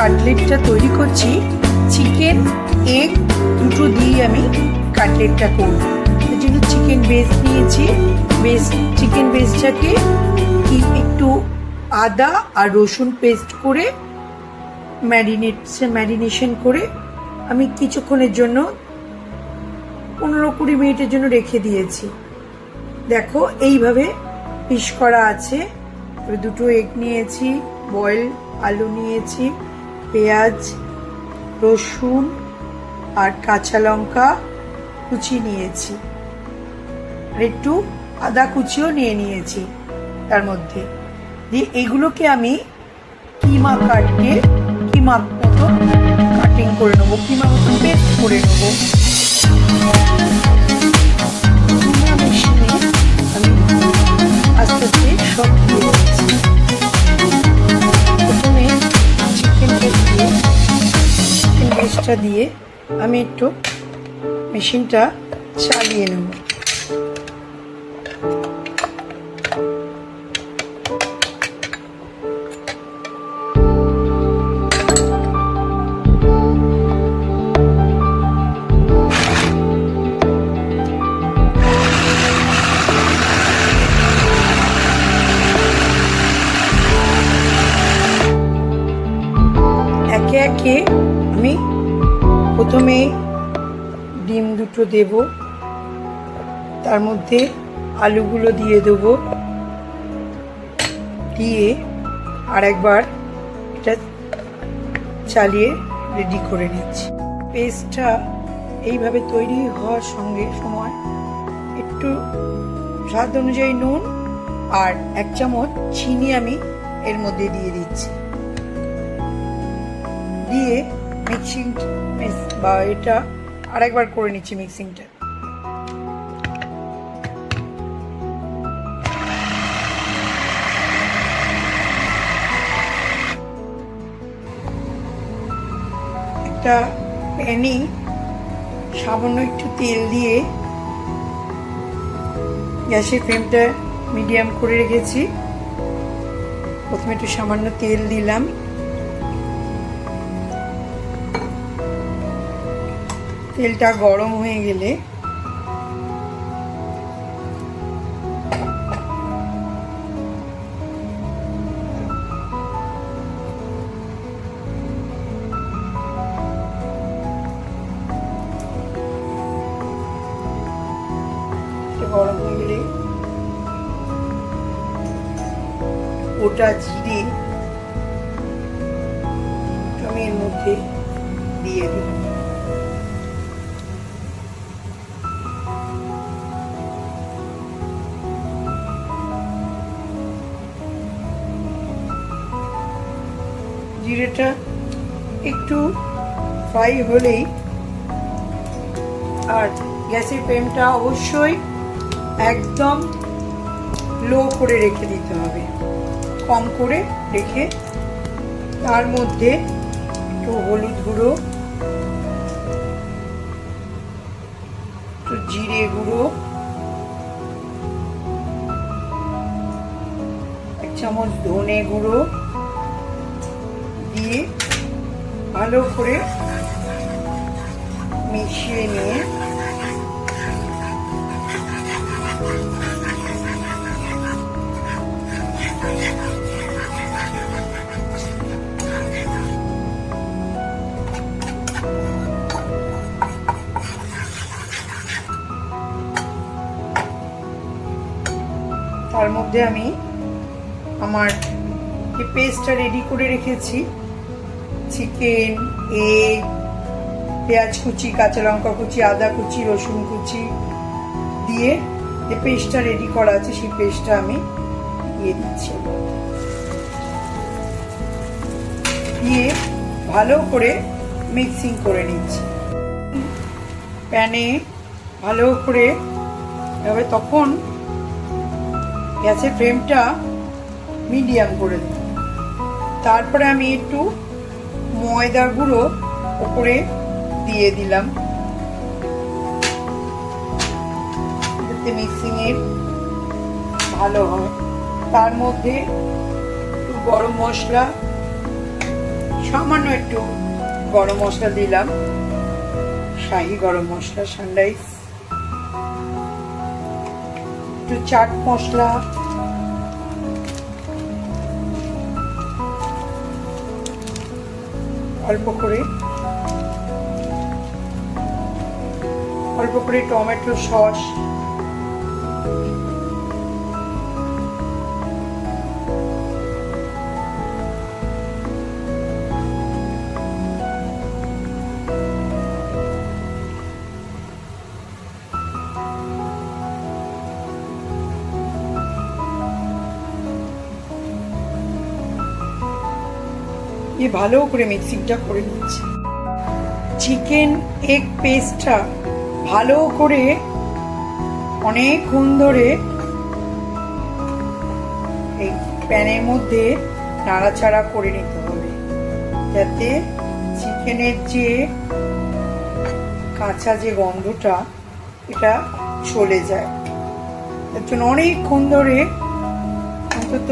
কাটলেটটা তৈরি করছি, chicken egg দুটো দিয়ে আমি কাটলেটটা করব। তার জন্য চিকেন বেস নিয়েছি। চিকেন বেসটাকে একটু আদা আর রসুন পেস্ট করে ম্যারিনেশন করে আমি কিছুক্ষণের জন্য 15-20 মিনিটের জন্য রেখে দিয়েছি। দেখো এইভাবে পিস করা আছে। দুটো এগ নিয়েছি, বয়েল আলু নিয়েছি, পেঁয়াজ, রসুন আর কাঁচা লঙ্কা কুচি নিয়েছি, আর একটু আদা কুচিও নিয়ে নিয়েছি তার মধ্যে দিয়ে এগুলোকে আমি কিমা মতো কাটিং করে নেবো, কিমা মতো পেস্ট করে নেবো। আমি আস্তে আস্তে সব দিয়ে দিচ্ছি। প্রথমে চিকেন পেস্টটা দিয়ে আমি একটু মেশিনটা চালিয়ে নেব। একে একে আমি প্রথমে ডিম দুটো দেব, তার মধ্যে আলুগুলো দিয়ে দেব, দিয়ে আরেকবার এটা চালিয়ে রেডি করে নিচ্ছি। পেস্টটা এইভাবে তৈরি হওয়ার সময় একটু স্বাদ অনুযায়ী নুন আর 1 চামচ চিনি আমি এর মধ্যে দিয়ে দিচ্ছি। দিয়ে মিক্সিং বা এটা আরেকবার করে নিচ্ছি মিক্সিংটা। একটা প্যানে সামান্য একটু তেল দিয়ে গ্যাসের ফ্লেমটা মিডিয়াম করে রেখেছি। প্রথমে একটু সামান্য তেল দিলাম, তেলটা গরম হয়ে গেলে গোটা জিরে আমি এর মধ্যে দিয়ে দিই। জিরেটা একটু ফ্রাই হলেই, আর গ্যাসের ফ্লেমটা অবশ্যই একদম লো করে রেখে দিতে হবে, কম করে রেখে তার মধ্যে একটু হলুদ গুঁড়ো, একটু জিরে গুঁড়ো, 1 চামচ ধনে গুঁড়ো দিয়ে ভালো করে মিশিয়ে নিয়ে তার মধ্যে আমি আমার যে পেস্টটা রেডি করে রেখেছি, চিকেন, এগ, পেঁয়াজ কুচি, কাঁচা লঙ্কা কুচি, আদা কুচি, রসুন কুচি দিয়ে যে পেস্টটা রেডি করা আছে সেই পেস্টটা আমি দিয়ে দিচ্ছি। দিয়ে ভালো করে মিক্সিং করে নিচ্ছি। প্যানে ভালো করে এভাবে, তখন গ্যাসের ফ্লেমটা মিডিয়াম করে দিই। তারপরে আমি একটু ময়দা গুঁড়ো উপরে দিয়ে দিলাম, যাতে মিক্সিং এর ভালো হয়। তার মধ্যে একটু গরম মশলা সামান্য একটু গরম মশলা দিলাম, শাহি গরম মশলা সানরাইজ, একটু চাট মশলা, অল্প করে টমেটো সস, ভালো করে মিক্সিংটা করে নিচ্ছি। চিকেন এগ পেস্টটা ভালো করে অনেকক্ষণ ধরে এই প্যানের মধ্যে নাড়াচাড়া করে নিতে হবে, যাতে চিকেনের যে কাঁচা যে গন্ধটা এটা চলে যায়। তার জন্য অনেকক্ষণ ধরে অন্তত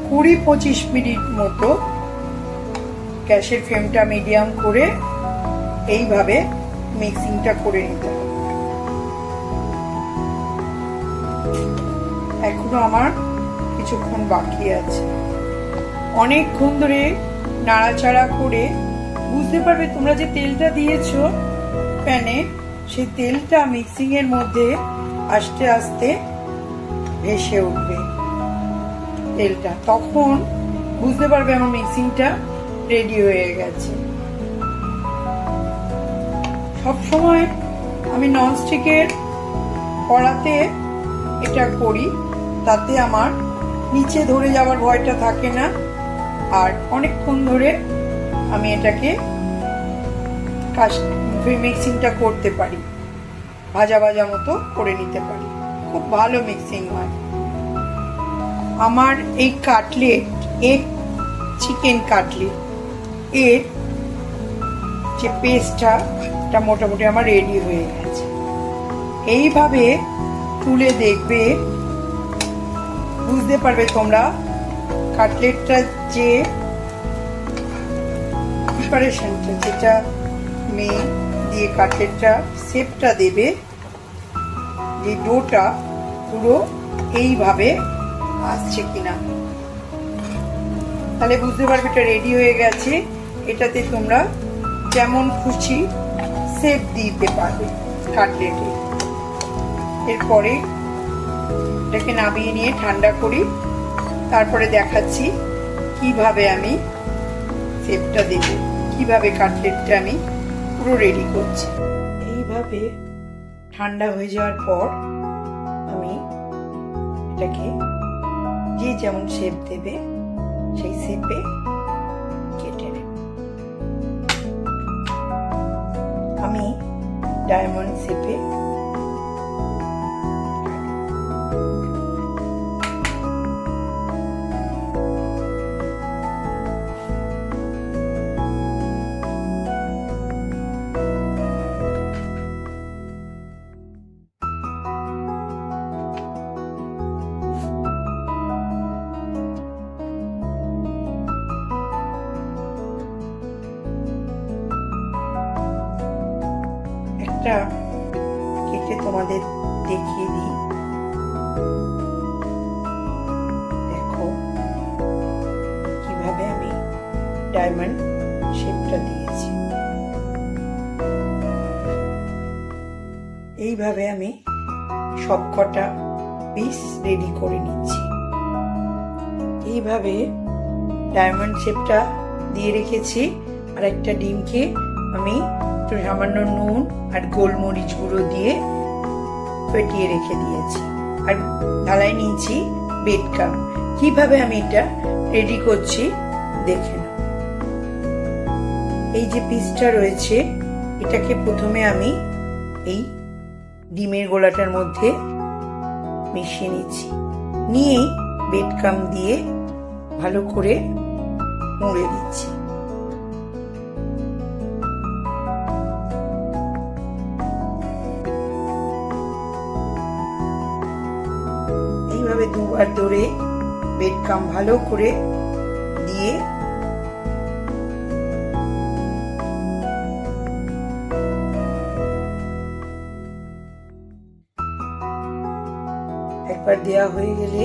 20-25 মিনিট মতো গ্যাসের ফ্লেমটা মিডিয়াম করে এইভাবে মিক্সিংটা করে নিতে হবে। এখনো আমার কিছুক্ষণ বাকি আছে। অনেকক্ষণ ধরে নাড়াচাড়া করে বুঝতে পারবে তোমরা যে তেলটা দিয়েছো প্যানে, সেই তেলটা মিক্সিং এর মধ্যে আস্তে আস্তে ভেসে উঠবে তেলটা, তখন বুঝতে পারবে আমার মিক্সিংটা রেডি হয়ে গেছে। সবসময় আমি ননস্টিকের কড়াতে এটা করি, তাতে আমার নিচে ধরে যাওয়ার ভয়টা থাকে না, আর অনেকক্ষণ ধরে আমি এটাকে মিক্সিংটা করতে পারি, ভাজা ভাজা মতো করে নিতে পারি, খুব ভালো মিক্সিং হয়। আমার এই কাটলেট, এগ চিকেন কাটলেট এর যে পেস্টটা মোটামুটি আমার রেডি হয়ে গেছে। এইভাবে তুলে দেখবে, বুঝতে পারবে তোমরা কাটলেটটা যে প্রিপারেশনটা, যেটা মেয়ে দিয়ে কাটলেটটা শেপটা দেবে, যে ডোটা পুরো এইভাবে আসছে কিনা, তাহলে বুঝতে পারবে এটা রেডি হয়ে গেছে। এটাতে তোমরা যেমন খুশি শেপ দিতে পারবে কাটলেটে। এরপরে এটাকে নামিয়ে নিয়ে ঠান্ডা করি, তারপরে দেখাচ্ছি কিভাবে আমি শেপটা দেব, কিভাবে কাটলেটটা আমি পুরো রেডি করছি। এইভাবে ঠান্ডা হয়ে যাওয়ার পর আমি এটাকে যে যেমন শেপ দেবে সেই শেপে কেটে নেব। আমি ডায়মন্ড শেপে কেটে তোমাদের দেখিয়ে দিই। দেখো কিভাবে আমি ডায়মন্ড শেপটা দিয়েছি। এইভাবে আমি সবকটা পিস রেডি করে নিচ্ছি। এইভাবে ডায়মন্ড শেপটা দিয়ে রেখেছি, আর একটা ডিমকে আমি একটু সামান্য নুন আর গোলমরিচ গুঁড়ো দিয়ে ফেটিয়ে রেখে দিয়েছি, আর ঢালাই নিয়েছি ব্রেড ক্রাম্ব। কিভাবে আমি এটা রেডি করছি দেখে নাও। এই যে পিসটা রয়েছে, এটাকে প্রথমে আমি এই ডিমের গোলাটার মধ্যে মিশিয়ে নিচ্ছি, নিয়েই ব্রেড ক্রাম্ব দিয়ে ভালো করে মুড়ে দিচ্ছি। এইভাবে দুবার ধরে ব্রেড ক্রাম্ব ভালো করে দিয়ে একবার দেওয়া হয়ে গেলে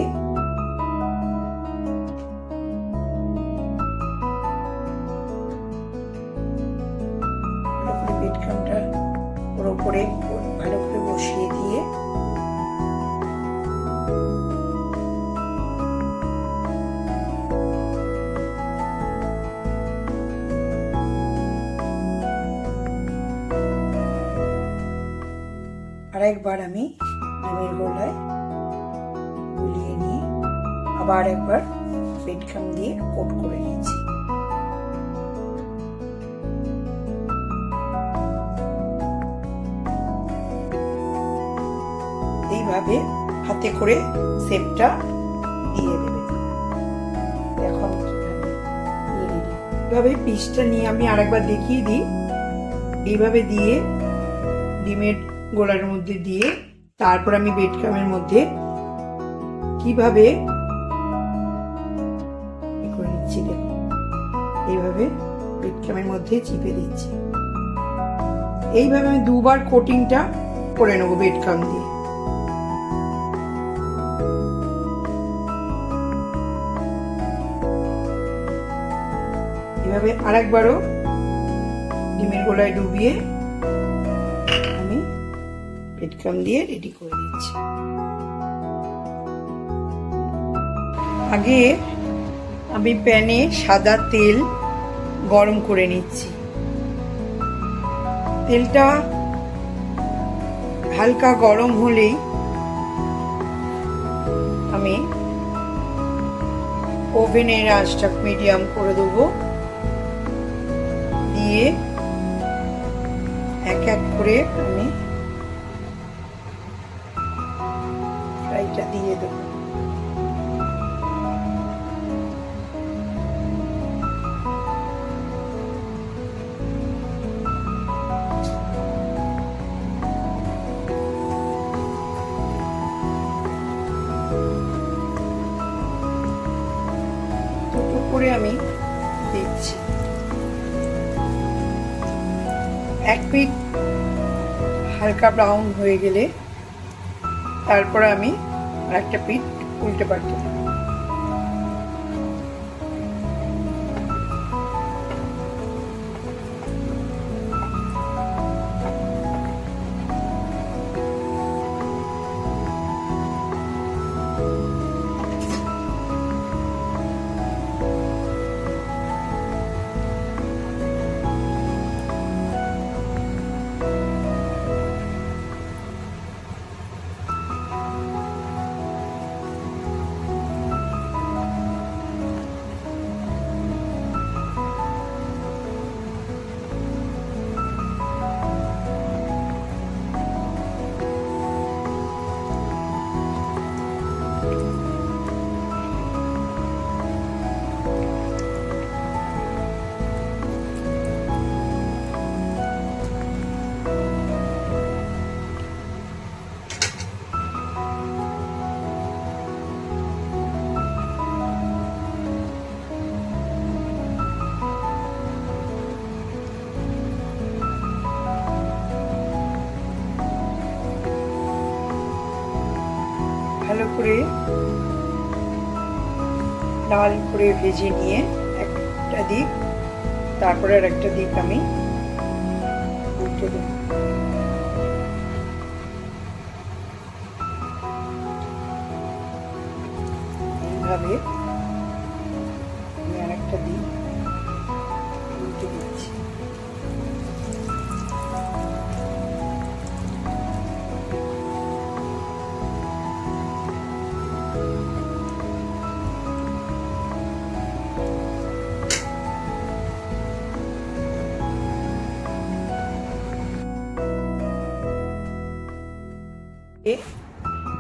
ব্রেড ক্রাম্বটা ওর উপরে ভালো করে বসিয়ে দিয়ে আরেকবার আমি ডিমের গোলায় গুলিয়ে নিয়ে আবার একবার ব্রেড ক্রাম্ব দিয়ে কোট করে নিয়েছি। এইভাবে হাতে করে শেপটা দিয়ে দেবে। এখন এইভাবে পিসটা নিয়ে আমি আরেকবার দেখিয়ে দিই। এইভাবে দিয়ে ডিমের গোলার মধ্যে দিয়ে তারপর আমি ব্রেড ক্রাম্বের মধ্যে কিভাবে করে নিচ্ছি, দেখুন এইভাবে ব্রেড ক্রাম্বের মধ্যে চিপে দিচ্ছি। এইভাবে আমি দুবার কোটিংটা করে নেবো ব্রেড ক্রাম্ব দিয়ে। এভাবে আরেকবারও ডিমের গোলায় ডুবিয়ে আমি ব্রেড ক্রাম্ব দিয়ে রেডি করে দিচ্ছি। আগে আমি প্যানে সাদা তেল গরম করে নিচ্ছি। তেলটা হালকা গরম হলেই আমি ওভেনের আঁচটা মিডিয়াম করে দেবো, দিয়ে এক এক করে আমি ফ্রাইটা দিয়ে দেবো। দুটো করে আমি দিচ্ছি। এক পিঠ হালকা ব্রাউন হয়ে গেলে তারপর আমি আরেকটা পিঠ উল্টে পাল্টে দেব। ভালো করে লাল করে ভেজে নিয়ে একটা দিক তারপরে আর একটা দিক আমি উল্টে দেব। এইভাবে আমি আর একটা দিক উল্টে দিচ্ছি।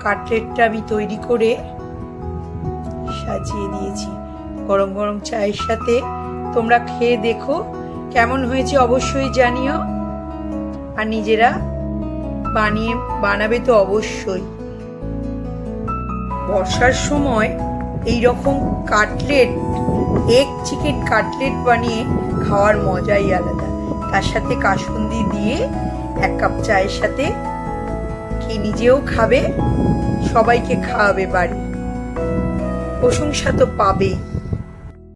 কাটলেটটা আমি তৈরি করে সাজিয়ে দিয়েছি। গরম গরম চায়ের সাথে তোমরা খেয়ে দেখো কেমন হয়েছে অবশ্যই জানিও, আর নিজেরা বানাবে তো অবশ্যই। বর্ষার সময় এই রকম কাটলেট, এগ চিকেন কাটলেট বানিয়ে খাওয়ার মজাই আলাদা। তার সাথে কাসুন্দি দিয়ে এক কাপ চায়ের সাথে কি নিজেও খাবে, সবাইকে খাওয়াবে বাড়ি, প্রশংসা তো পাবেই।